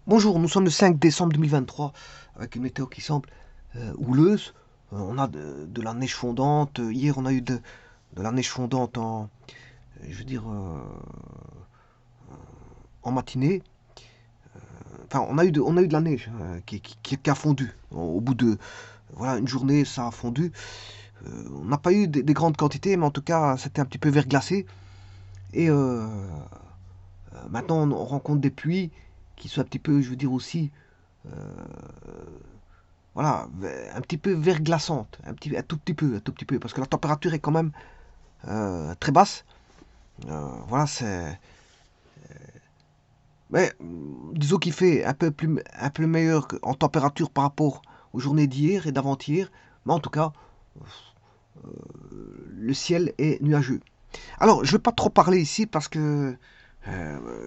Bonjour, nous sommes le 5 décembre 2023 avec une météo qui semble houleuse. On a de la neige fondante. Hier, on a eu de la neige fondante je veux dire, en matinée. Enfin, on a eu de la neige qui a fondu. Au bout de voilà, une journée, ça a fondu. On n'a pas eu des grandes quantités, mais en tout cas, c'était un petit peu verglacé. Et maintenant, on rencontre des pluies qui sont un petit peu, je veux dire aussi, voilà, un petit peu verglaçante, un tout petit peu, parce que la température est quand même très basse. Voilà, c'est, mais disons qu'il fait un peu meilleur en température par rapport aux journées d'hier et d'avant-hier, mais en tout cas, le ciel est nuageux. Alors, je ne vais pas trop parler ici parce que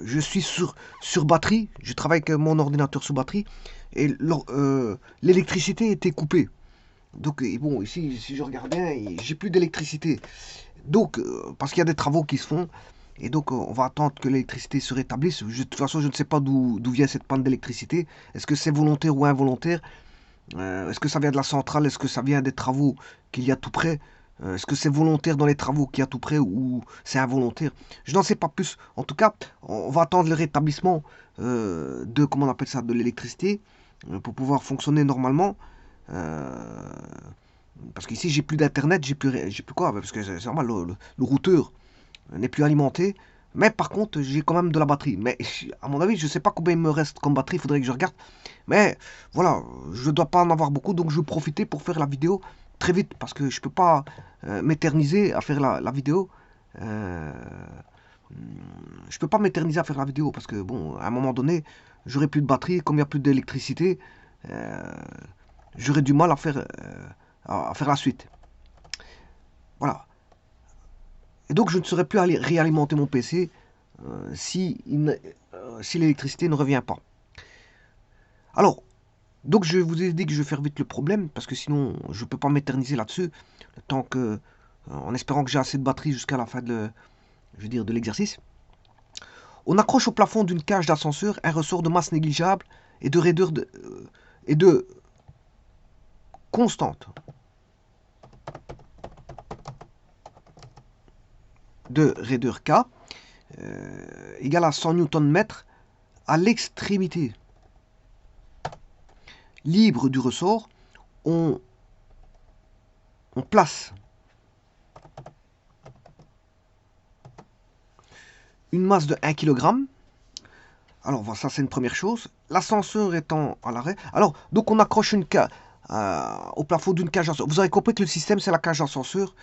je suis sur batterie, je travaille avec mon ordinateur sur batterie et l'électricité était coupée. Donc, bon, ici, si je regarde bien, j'ai plus d'électricité. Donc, parce qu'il y a des travaux qui se font, et donc on va attendre que l'électricité se rétablisse. De toute façon, je ne sais pas d'où vient cette panne d'électricité. Est-ce que c'est volontaire ou involontaire? Est-ce que ça vient de la centrale? Est-ce que ça vient des travaux qu'il y a tout près? Est-ce que c'est volontaire dans les travaux qu'il y a tout près ou c'est involontaire? Je n'en sais pas plus. En tout cas, on va attendre le rétablissement de, comment on appelle ça, de l'électricité pour pouvoir fonctionner normalement. Euh, Parce qu'ici, j'ai plus d'internet, j'ai plus quoi, parce que c'est normal, le routeur n'est plus alimenté. Mais par contre, j'ai quand même de la batterie. Mais à mon avis, je ne sais pas combien il me reste comme batterie, il faudrait que je regarde. Mais voilà, je ne dois pas en avoir beaucoup, donc je vais profiter pour faire la vidéo très vite, parce que je ne peux pas m'éterniser à faire la vidéo. Euh, je ne peux pas m'éterniser à faire la vidéo, parce que bon, à un moment donné, j'aurai plus de batterie, comme il n'y a plus d'électricité, euh, j'aurai du mal à faire la suite. Voilà. Et donc, je ne saurais plus réalimenter mon PC si l'électricité ne revient pas. Alors, donc je vous ai dit que je vais faire vite le problème, parce que sinon, je ne peux pas m'éterniser là-dessus, tant que, en espérant que j'ai assez de batterie jusqu'à la fin je veux dire, de l'exercice. On accroche au plafond d'une cage d'ascenseur un ressort de masse négligeable et de raideur et de constante de raideur K égale à 100 Nm à l'extrémité libre du ressort. On, on place une masse de 1 kg. Alors, ça, c'est une première chose. L'ascenseur étant à l'arrêt. Alors, donc, on accroche une cage au plafond d'une cage d'ascenseur. Vous avez compris que le système, c'est la cage d'ascenseur.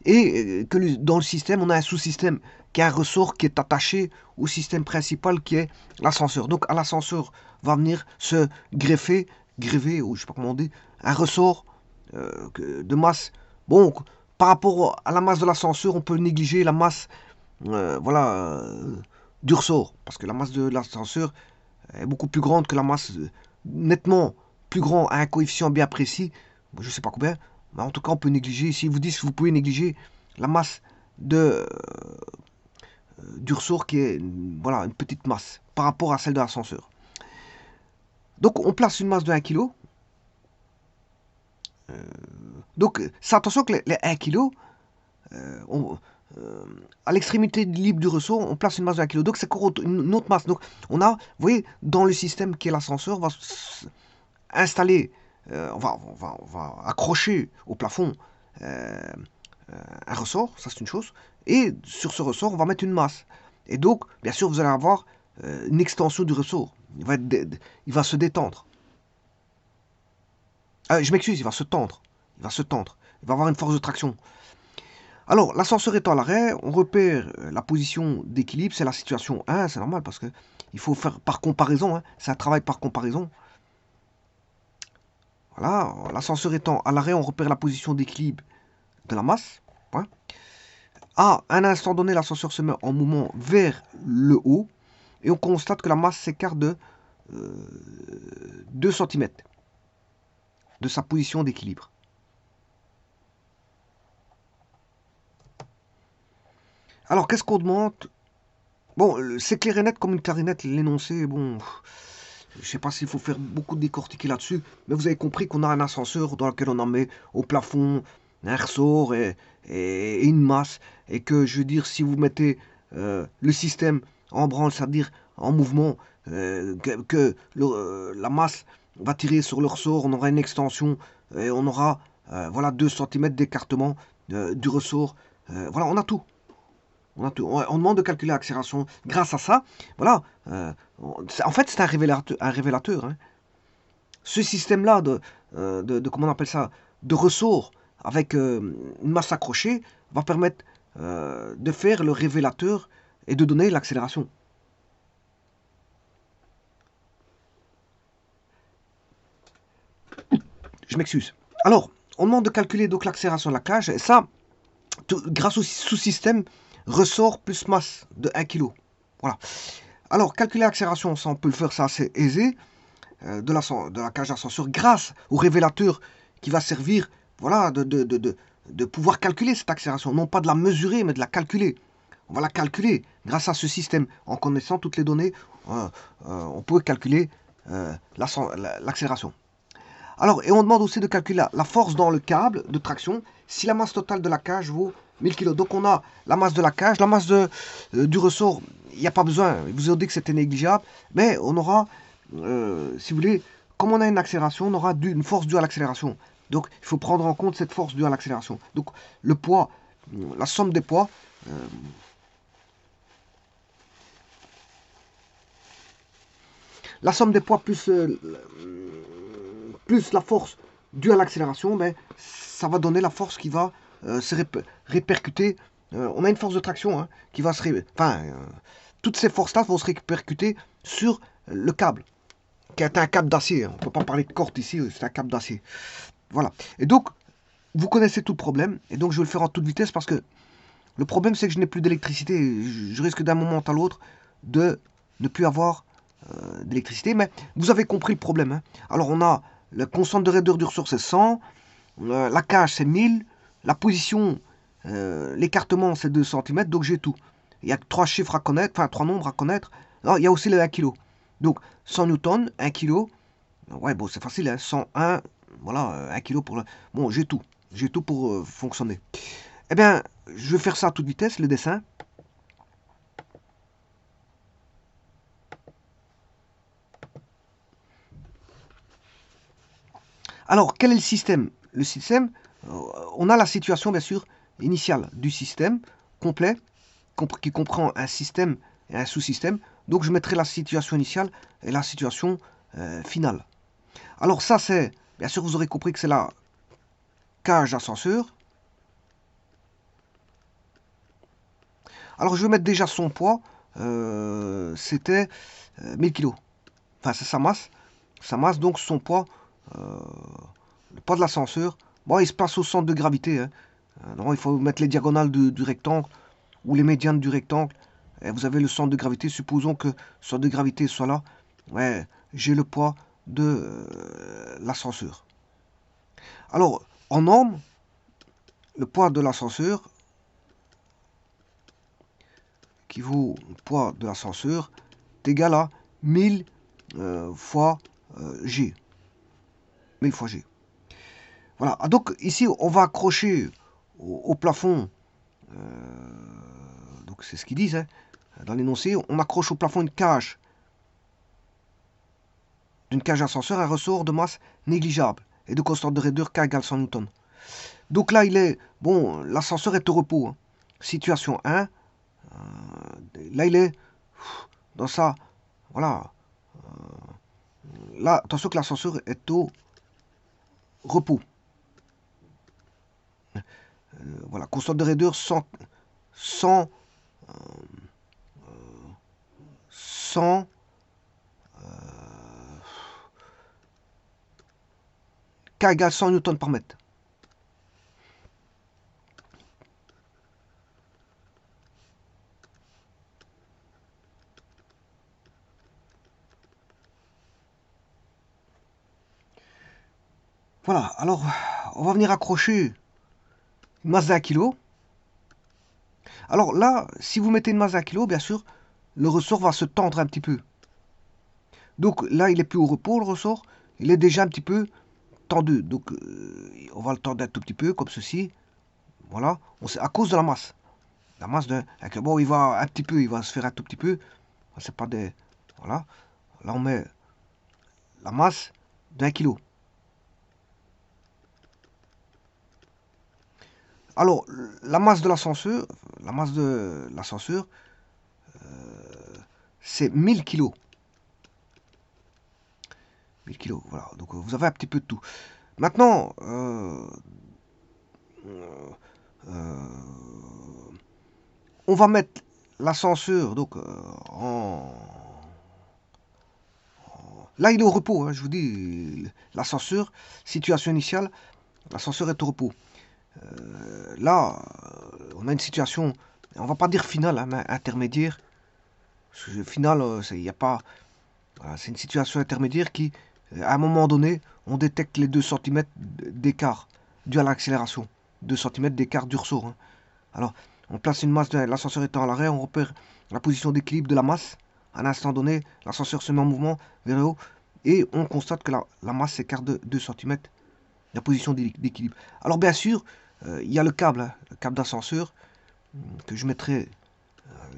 Et que dans le système, on a un sous-système qui a un ressort qui est attaché au système principal qui est l'ascenseur. Donc, à l'ascenseur va venir se grever, ou je sais pas comment on dit, un ressort de masse. Bon, par rapport à la masse de l'ascenseur, on peut négliger la masse voilà, du ressort. Parce que la masse de l'ascenseur est beaucoup plus grande que la masse, nettement plus grand à un coefficient bien précis. Je ne sais pas combien. Mais en tout cas, on peut négliger. Si vous dites que vous pouvez négliger la masse du ressort qui est voilà, une petite masse par rapport à celle de l'ascenseur. Donc on place une masse de 1 kg. Donc c'est attention que les 1 kg, on, euh, à l'extrémité libre du ressort, on place une masse de 1 kg. Donc c'est une autre masse. Donc on a, vous voyez, dans le système qui est l'ascenseur, on va installer, on va accrocher au plafond euh, un ressort, ça c'est une chose. Et sur ce ressort, on va mettre une masse. Et donc, bien sûr, vous allez avoir une extension du ressort. Il va se détendre. Je m'excuse, il va se tendre. Il va se tendre. Il va avoir une force de traction. Alors, l'ascenseur étant à l'arrêt, on repère la position d'équilibre, c'est la situation 1, c'est normal parce que il faut faire par comparaison, hein, c'est un travail par comparaison. Voilà, l'ascenseur étant à l'arrêt, on repère la position d'équilibre de la masse. Hein. À un instant donné, l'ascenseur se met en mouvement vers le haut et on constate que la masse s'écarte de 2 cm de sa position d'équilibre. Alors, qu'est-ce qu'on demande Bon, c'est clair et net comme une clarinette, l'énoncé, bon, je sais pas s'il faut faire beaucoup de décortiquer là-dessus, mais vous avez compris qu'on a un ascenseur dans lequel on en met au plafond un ressort et une masse, et que, je veux dire, si vous mettez le système en branle, c'est-à-dire en mouvement, la masse va tirer sur le ressort, on aura une extension, et on aura, voilà, 2 cm d'écartement du ressort. Voilà, on a tout. On demande de calculer l'accélération. Grâce à ça, voilà, en fait, c'est un révélateur, hein. Ce système-là comment on appelle ça, de ressort avec une masse accrochée va permettre de faire le révélateur et de donner l'accélération. Je m'excuse. Alors, on demande de calculer donc l'accélération de la cage, et ça, grâce au sous-système ressort plus masse de 1 kg. Voilà. Alors, calculer l'accélération, ça on peut le faire, c'est assez aisé, de la cage d'ascenseur grâce au révélateur qui va servir, voilà, de pouvoir calculer cette accélération. Non pas de la mesurer, mais de la calculer. On va la calculer grâce à ce système. En connaissant toutes les données, on peut calculer l'accélération. Alors, et on demande aussi de calculer la force dans le câble de traction si la masse totale de la cage vaut 1000 kg. Donc on a la masse de la cage, la masse du ressort, il n'y a pas besoin, je vous ai dit que c'était négligeable, mais on aura, si vous voulez, comme on a une accélération, on aura une force due à l'accélération. Donc il faut prendre en compte cette force due à l'accélération. Donc le poids, la somme des poids, plus la force due à l'accélération, ben, ça va donner la force qui va se répercuter. On a une force de traction, hein, qui va se toutes ces forces-là vont se répercuter sur le câble, qui est un câble d'acier. On ne peut pas parler de corde ici, c'est un câble d'acier. Voilà. Et donc, vous connaissez tout le problème, et donc je vais le faire en toute vitesse parce que le problème c'est que je n'ai plus d'électricité. Je risque d'un moment à l'autre de ne plus avoir d'électricité, mais vous avez compris le problème, hein. Alors on a la constante de raideur du ressort c'est 100, la cage c'est 1000, la position, l'écartement c'est 2 cm, donc j'ai tout. Il y a 3 chiffres à connaître, enfin 3 nombres à connaître. Alors, il y a aussi le 1 kg. Donc 100 newtons, 1 kg, ouais bon c'est facile, hein, 101, voilà, 1 kg pour le... Bon j'ai tout pour fonctionner. Eh bien, je vais faire ça à toute vitesse, le dessin. Alors, quel est le système? Le système, on a la situation, bien sûr, initiale du système complet, qui comprend un système et un sous-système. Donc, je mettrai la situation initiale et la situation finale. Alors, ça, c'est, bien sûr, vous aurez compris que c'est la cage d'ascenseur. Alors, je vais mettre déjà son poids. C'était 1000 kg. Enfin, c'est sa masse. Sa masse, donc son poids, le poids de l'ascenseur. Bon, il se passe au centre de gravité, hein. Non, il faut mettre les diagonales du rectangle ou les médianes du rectangle. Et vous avez le centre de gravité. Supposons que le centre de gravité soit là. Ouais, j'ai le poids de l'ascenseur. Alors, en norme, le poids de l'ascenseur qui vaut le poids de l'ascenseur est égal à 1000 fois G. 1000 fois G. Voilà. Ah, donc ici, on va accrocher au plafond. Donc c'est ce qu'ils disent, hein, dans l'énoncé. On accroche au plafond une cage. D'une cage d'ascenseur, un ressort de masse négligeable et de constante de raideur K égale 100 newtons. Donc là, il est... Bon, l'ascenseur est au repos, hein. Situation 1. Là, il est dans ça. Voilà. Là, attention que l'ascenseur est au repos. Voilà, constante de raideur 100 K égale 100 newtons par mètre. Voilà, alors on va venir accrocher une masse d'1 kg. Alors là, si vous mettez une masse d'1 kg, bien sûr, le ressort va se tendre un petit peu. Donc là, il est plus au repos, le ressort. Il est déjà un petit peu tendu. Donc on va le tendre un tout petit peu, comme ceci. Voilà. À cause de la masse. La masse de... Bon, il va un petit peu, il va se faire un tout petit peu. C'est pas des... Voilà. Là, on met la masse d'1 kilo. Alors, la masse de l'ascenseur, c'est 1000 kilos. 1000 kilos, voilà. Donc, vous avez un petit peu de tout. Maintenant, on va mettre l'ascenseur donc en... Là, il est au repos, hein, je vous dis, l'ascenseur, situation initiale, l'ascenseur est au repos. Là, on a une situation, on va pas dire finale, hein, mais intermédiaire. Finale, il n'y a pas... Voilà, c'est une situation intermédiaire qui, à un moment donné, on détecte les 2 cm d'écart dû à l'accélération. 2 cm d'écart du ressort. Hein. Alors, on place une masse, l'ascenseur étant à l'arrêt, on repère la position d'équilibre de la masse. À un instant donné, l'ascenseur se met en mouvement vers le haut et on constate que la masse s'écarte de 2 cm de la position d'équilibre. Alors, bien sûr, il y a le câble d'ascenseur que je mettrai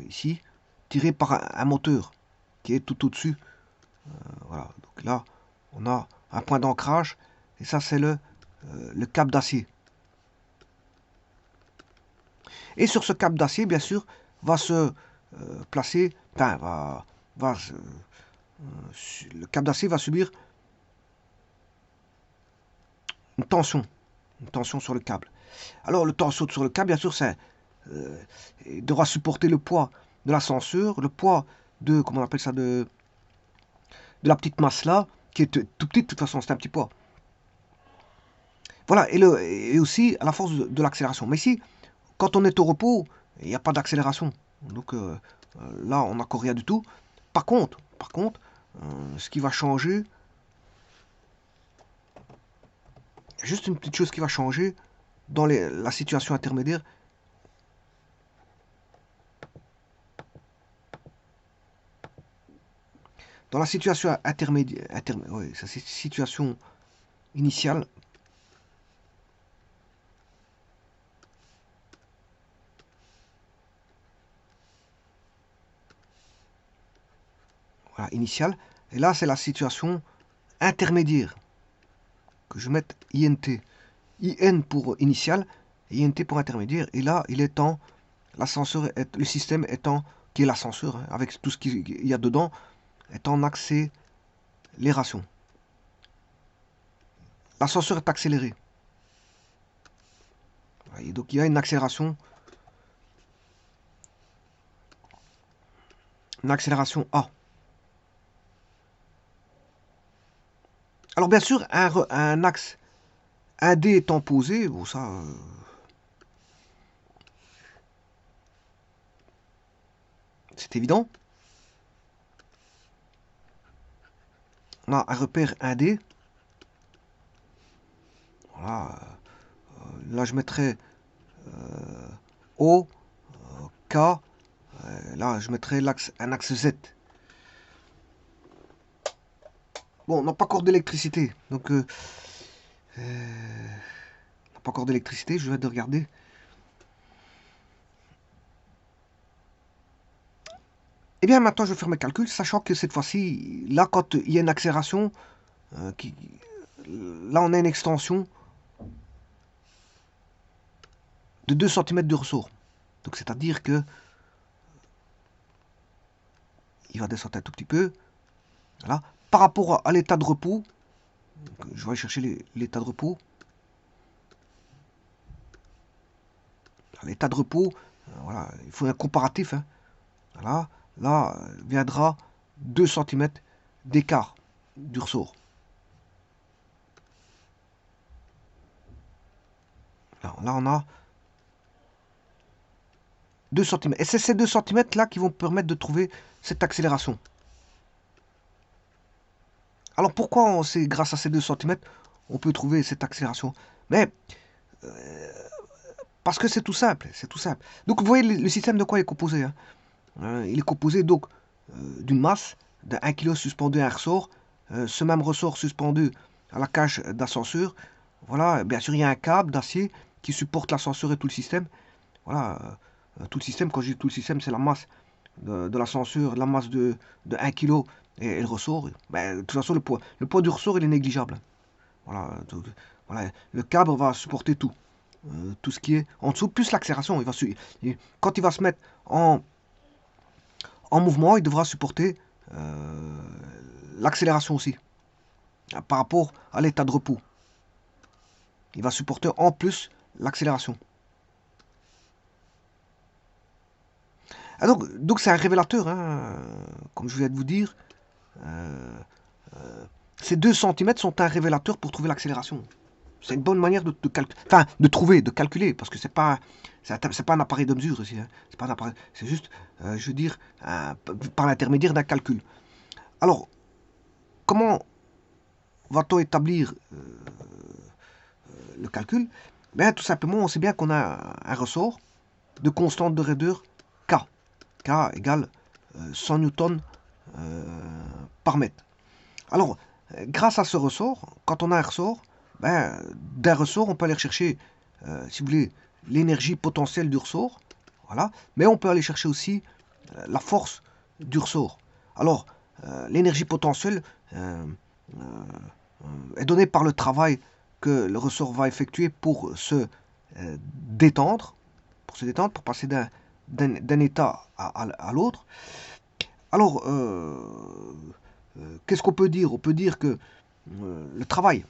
ici, tiré par un moteur qui est tout au-dessus. Voilà, donc là, on a un point d'ancrage et ça, c'est le câble d'acier. Et sur ce câble d'acier, bien sûr, va se placer, enfin, le câble d'acier va subir une tension sur le câble. Alors, le tension sur le câble, bien sûr, il devra supporter le poids de l'ascenseur, le poids de, comment on appelle ça, de la petite masse là, qui est tout petite, de toute façon, c'est un petit poids. Voilà, et aussi à la force de l'accélération. Mais ici, quand on est au repos, il n'y a pas d'accélération. Donc là, on n'a encore rien du tout. Par contre, ce qui va changer, juste une petite chose qui va changer dans la situation intermédiaire. Dans la situation intermédiaire, oui, ça c'est situation initiale. Voilà, initiale. Et là, c'est la situation intermédiaire. Que je mette INT. IN pour initial, et INT pour intermédiaire. Et là, il est en... L'ascenseur, le système étant... Qui est l'ascenseur, hein, avec tout ce qu'il y a dedans, est en accélération. L'ascenseur est accéléré. Et donc, il y a une accélération. Une accélération A. Alors, bien sûr, un axe, un D étant posé, bon, ça... c'est évident. On a un repère 1D. Voilà. Là, je mettrai O, K. Là, je mettrai un axe Z. Bon, on n'a pas encore d'électricité. Donc, on n'a pas encore d'électricité. Je vais de regarder. Et bien, maintenant, je vais faire mes calculs, sachant que cette fois-ci, là, quand il y a une accélération, là, on a une extension de 2 cm de ressort. Donc, c'est-à-dire que il va descendre un tout petit peu. Voilà. Par rapport à l'état de repos, je vais aller chercher l'état de repos. L'état de repos, voilà, il faut un comparatif. Hein. Voilà. Là, viendra 2 cm d'écart du ressort. Là, on a 2 cm. Et c'est ces 2 cm là qui vont permettre de trouver cette accélération. Alors pourquoi c'est grâce à ces 2 cm on peut trouver cette accélération? Mais parce que c'est tout simple, c'est tout simple. Donc vous voyez le système de quoi est composé. Hein. Il est composé donc d'une masse de 1 kg suspendu à un ressort. Ce même ressort suspendu à la cage d'ascenseur. Voilà, bien sûr, il y a un câble d'acier qui supporte l'ascenseur et tout le système. Voilà, tout le système, quand je dis tout le système, c'est la masse de l'ascenseur, la masse de 1 kg et le ressort. Ben, de toute façon, le poids du ressort, il est négligeable. Voilà, voilà, le câble va supporter tout. Tout ce qui est en dessous, plus l'accélération. Quand il va se mettre en mouvement, il devra supporter l'accélération aussi, par rapport à l'état de repos. Il va supporter en plus l'accélération. Ah donc c'est un révélateur, hein, comme je viens de vous dire. Euh, ces 2 cm sont un révélateur pour trouver l'accélération. C'est une bonne manière de enfin, de calculer, parce que c'est pas un appareil de mesure ici. Hein. C'est pas un appareil, c'est juste, je veux dire, par l'intermédiaire d'un calcul. Alors, comment va-t-on établir le calcul? Ben, tout simplement, on sait bien qu'on a un ressort de constante de raideur K. K égale 100 newtons par mètre. Alors, grâce à ce ressort, quand on a un ressort, ben, d'un ressort, on peut aller chercher, si vous voulez, l'énergie potentielle du ressort, voilà, mais on peut aller chercher aussi la force du ressort. Alors, l'énergie potentielle est donnée par le travail que le ressort va effectuer pour se détendre, pour passer d'un état à l'autre. Alors, qu'est-ce qu'on peut dire? On peut dire que le travail,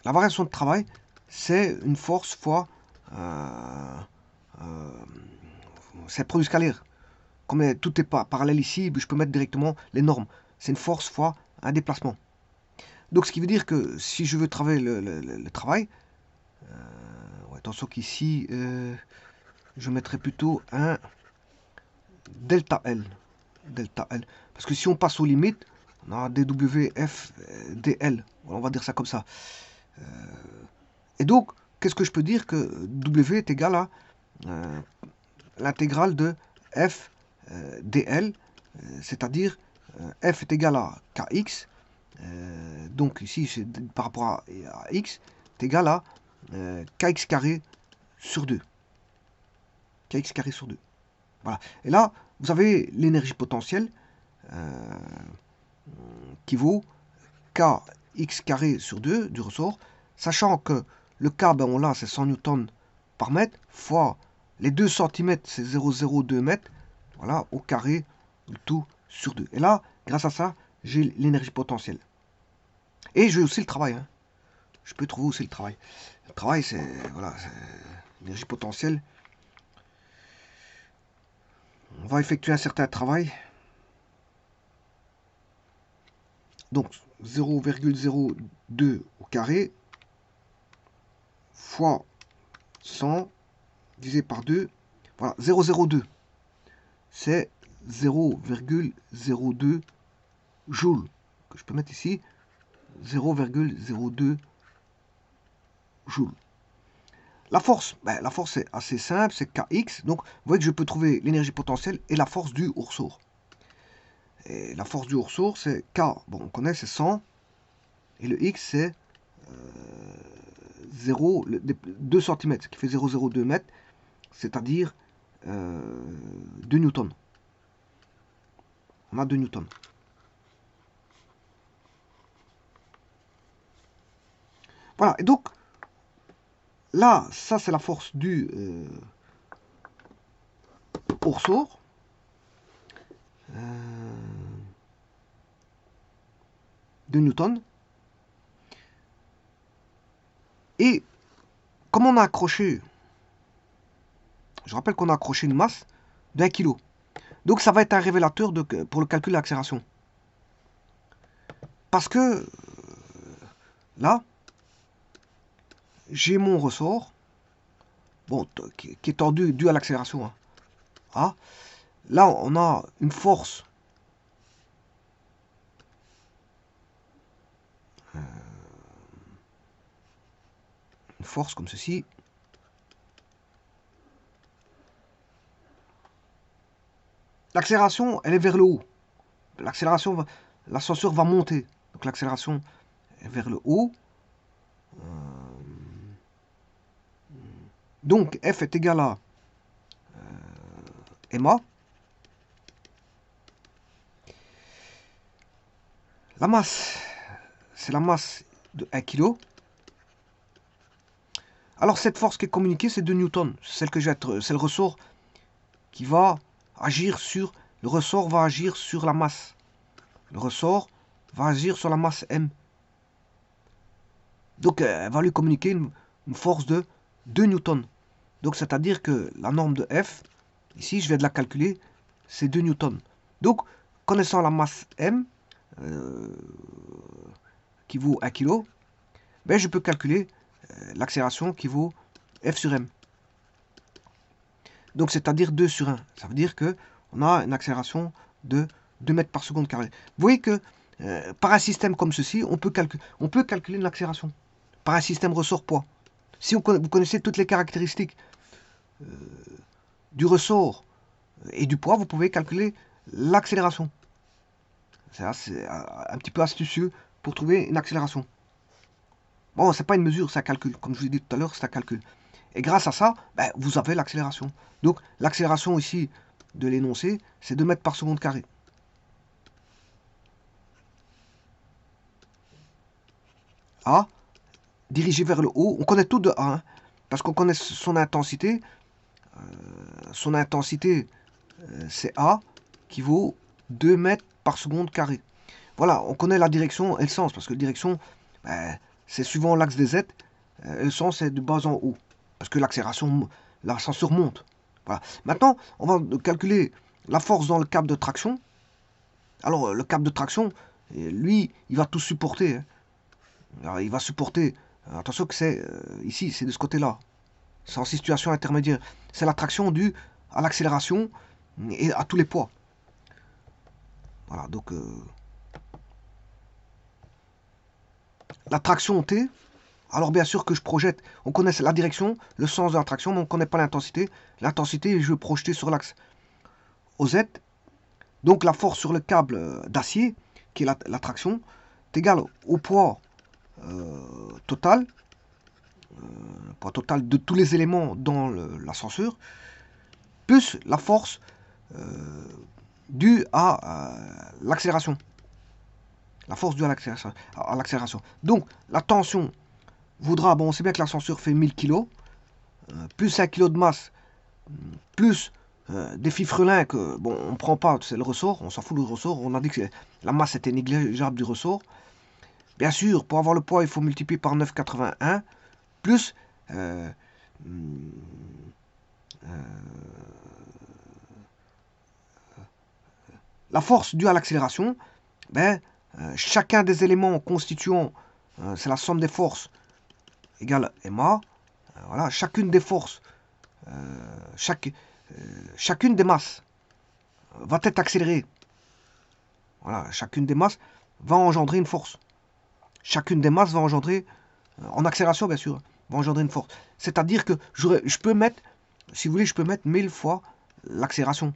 la variation de travail, c'est une force fois, c'est produit scalaire. Comme tout est pas parallèle ici, je peux mettre directement les normes. C'est une force fois un déplacement. Donc ce qui veut dire que si je veux travailler le travail, attention qu'ici, je mettrai plutôt un delta L. Delta L. Parce que si on passe aux limites, on a dWf dl. On va dire ça comme ça. Et donc, qu'est-ce que je peux dire? Que W est égal à l'intégrale de f dl, c'est-à-dire f est égal à kx. Donc ici, c'est par rapport à x, est égal à kx carré sur 2. Kx carré sur 2. Voilà. Et là, vous avez l'énergie potentielle qui vaut kx carré sur 2 du ressort, sachant que le K, ben on l'a, c'est 100 newtons par mètre, fois les 2 cm, c'est 0,02 mètres, voilà, au carré, le tout sur 2. Et là, grâce à ça, j'ai l'énergie potentielle. Et j'ai aussi le travail. Hein. Je peux trouver aussi le travail. Le travail, c'est voilà, l'énergie potentielle. On va effectuer un certain travail. Donc 0,02 au carré fois 100 divisé par 2. Voilà, 0,02. C'est 0,02 joules. Que je peux mettre ici. 0,02 joules. La force, ben, la force est assez simple, c'est Kx. Donc, vous voyez que je peux trouver l'énergie potentielle et la force du ressort. Et la force du ressort, c'est K. Bon, on connaît, c'est 100. Et le X, c'est 2 cm, ce qui fait 0,02 mètres, c'est-à-dire 2 newtons. On a 2 newtons. Voilà, et donc, là, ça c'est la force du ressort. 2 newtons. Et comme on a accroché, je rappelle qu'on a accroché une masse d'1 kg. Donc ça va être un révélateur pour le calcul de l'accélération. Parce que là, j'ai mon ressort, bon, qui est tordu dû à l'accélération. Hein. Ah, là, on a une force une force comme ceci. L'accélération, elle est vers le haut. L'accélération, l'ascenseur va monter. Donc l'accélération est vers le haut. Donc F est égal à ma. La masse, c'est la masse de 1 kg. Alors cette force qui est communiquée, c'est 2 newtons. C'est le ressort qui va agir sur... Le ressort va agir sur la masse. Le ressort va agir sur la masse M. Donc elle va lui communiquer une force de 2 newtons. Donc c'est-à-dire que la norme de F, ici je vais de la calculer, c'est 2 newtons. Donc connaissant la masse M, qui vaut 1 kg, ben, je peux calculer l'accélération qui vaut F sur M. Donc c'est-à-dire 2 sur 1. Ça veut dire qu'on a une accélération de 2 mètres par seconde carré. Vous voyez que par un système comme ceci, on peut calculer une accélération. Par un système ressort-poids. Si vous connaissez toutes les caractéristiques du ressort et du poids, vous pouvez calculer l'accélération. C'est un petit peu astucieux pour trouver une accélération. Bon, c'est pas une mesure, c'est un calcul. Comme je vous l'ai dit tout à l'heure, c'est un calcul. Et grâce à ça, ben, vous avez l'accélération. Donc, l'accélération ici de l'énoncé, c'est 2 mètres par seconde carré. A, dirigé vers le haut. On connaît tout de A, hein, parce qu'on connaît son intensité. Son intensité, c'est A, qui vaut 2 mètres par seconde carré. Voilà, on connaît la direction et le sens, parce que la direction, ben, c'est suivant l'axe des Z, et le sens c'est de bas en haut, parce que l'accélération, l'ascenseur monte. Voilà. Maintenant, on va calculer la force dans le câble de traction. Alors, le câble de traction, lui, il va tout supporter. Hein. Alors, il va supporter, attention que c'est, ici, c'est de ce côté-là. C'est en situation intermédiaire. C'est la traction due à l'accélération et à tous les poids. Voilà, donc... la traction T, alors bien sûr que je projette, on connaît la direction, le sens de la traction, mais on ne connaît pas l'intensité. L'intensité, je vais projeter sur l'axe OZ. Donc la force sur le câble d'acier, qui est la traction, est égale au poids total, de tous les éléments dans l'ascenseur, plus la force due à l'accélération. La force due à l'accélération. Donc, la tension voudra, bon, on sait bien que l'ascenseur fait 1000 kg, plus 1 kg de masse, plus des fifrelins que, bon, on ne prend pas, c'est le ressort, on s'en fout du ressort, on a dit que la masse était négligeable du ressort. Bien sûr, pour avoir le poids, il faut multiplier par 9,81, plus la force due à l'accélération, ben, chacun des éléments constituant, c'est la somme des forces égale ma. Voilà, chacune des forces, chacune des masses va être accélérée. Voilà, chacune des masses va engendrer une force. Chacune des masses va engendrer, en accélération bien sûr, va engendrer une force. C'est-à-dire que je peux mettre, si vous voulez, je peux mettre 1000 fois l'accélération,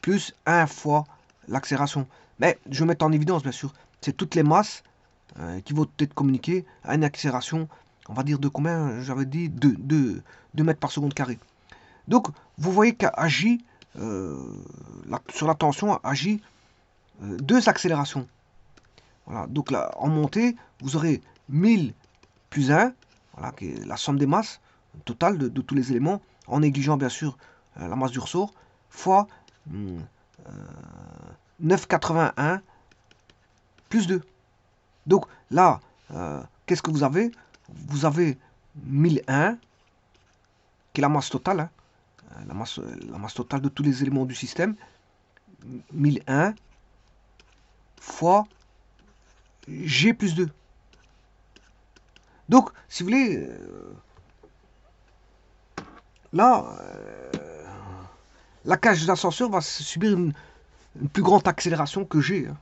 plus 1 fois l'accélération. Mais je vais mettre en évidence, bien sûr, c'est toutes les masses qui vont être communiquées à une accélération, on va dire de combien, j'avais dit 2 mètres par seconde carré. Donc, vous voyez qu'agit, sur la tension, agit 2 accélérations. Voilà, donc là, en montée, vous aurez 1000 plus 1, voilà, qui est la somme des masses totale de tous les éléments, en négligeant bien sûr la masse du ressort, fois 9,81 plus 2. Donc là, qu'est-ce que vous avez? Vous avez 1001, qui est la masse totale, hein, la masse totale de tous les éléments du système, 1001 fois G plus 2. Donc, si vous voulez, là, la cage d'ascenseur va subir une plus grande accélération que G. Hein.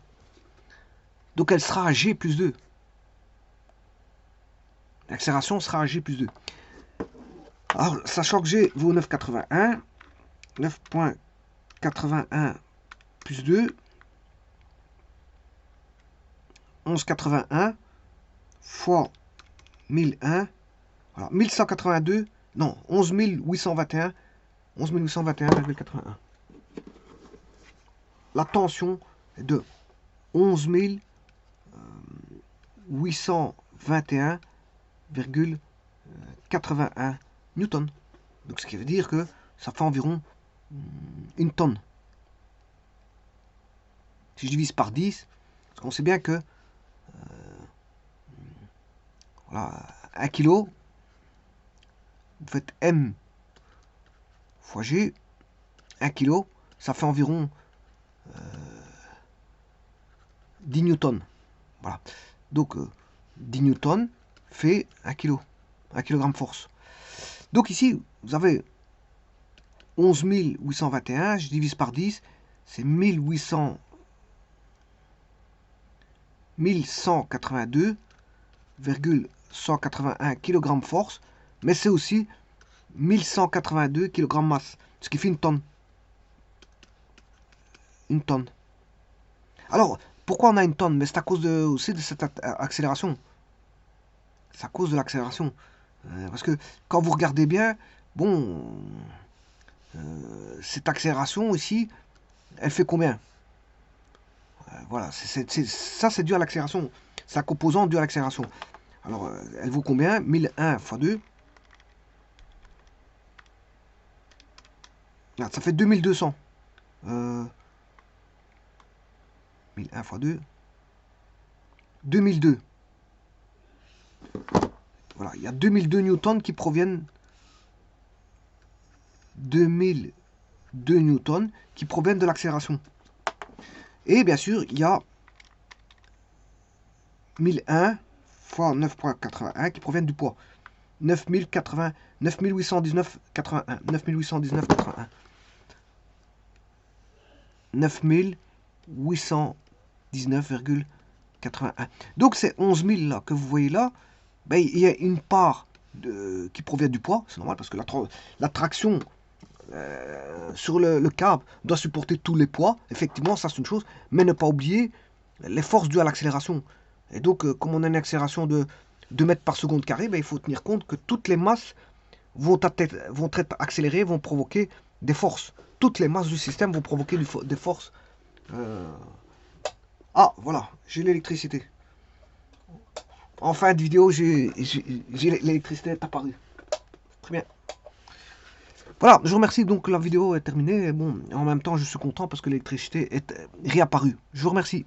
Donc, elle sera à G plus 2. L'accélération sera à G plus 2. Alors, sachant que G vaut 9,81, 9,81 plus 2, 11,81 fois 1001, voilà, 1182, non, 11 821,81. La tension est de 11 821,81 newtons. Donc ce qui veut dire que ça fait environ une tonne. Si je divise par 10, parce qu'on sait bien que voilà, 1 kg, vous faites M fois G, 1 kg, ça fait environ 10 newtons. Voilà. Donc 10 newtons fait 1 kg, 1 kg force. Donc ici, vous avez 11 821, je divise par 10, c'est 1182,181 kg force, mais c'est aussi 1182 kg masse, ce qui fait une tonne. Une tonne. Alors, pourquoi on a une tonne? Mais c'est à cause aussi de cette accélération. C'est à cause de l'accélération. Parce que quand vous regardez bien, bon, cette accélération ici, elle fait combien? Voilà, ça c'est dû à l'accélération. C'est la composante due à l'accélération. Alors, elle vaut combien? 1001 fois 2. Ça fait 2200. 1001 fois 2. 2002. Voilà, il y a 2002 newtons qui proviennent 2002 newtons qui proviennent de l'accélération. Et bien sûr, il y a 1001 fois 9,81 qui proviennent du poids. 9819,81. 9819,81. 9819,81. Donc ces 11 000 là que vous voyez là, ben, il y a une part qui provient du poids, c'est normal parce que la traction sur le câble doit supporter tous les poids. Effectivement, ça c'est une chose, mais ne pas oublier les forces dues à l'accélération. Et donc, comme on a une accélération de 2 mètres par seconde carré, ben, il faut tenir compte que toutes les masses vont être accélérées, vont provoquer des forces. Toutes les masses du système vont provoquer des forces. Ah, voilà, j'ai l'électricité. En fin de vidéo, l'électricité est apparue. Très bien. Voilà, je vous remercie. Donc la vidéo est terminée. Bon, en même temps, je suis content parce que l'électricité est réapparue. Je vous remercie.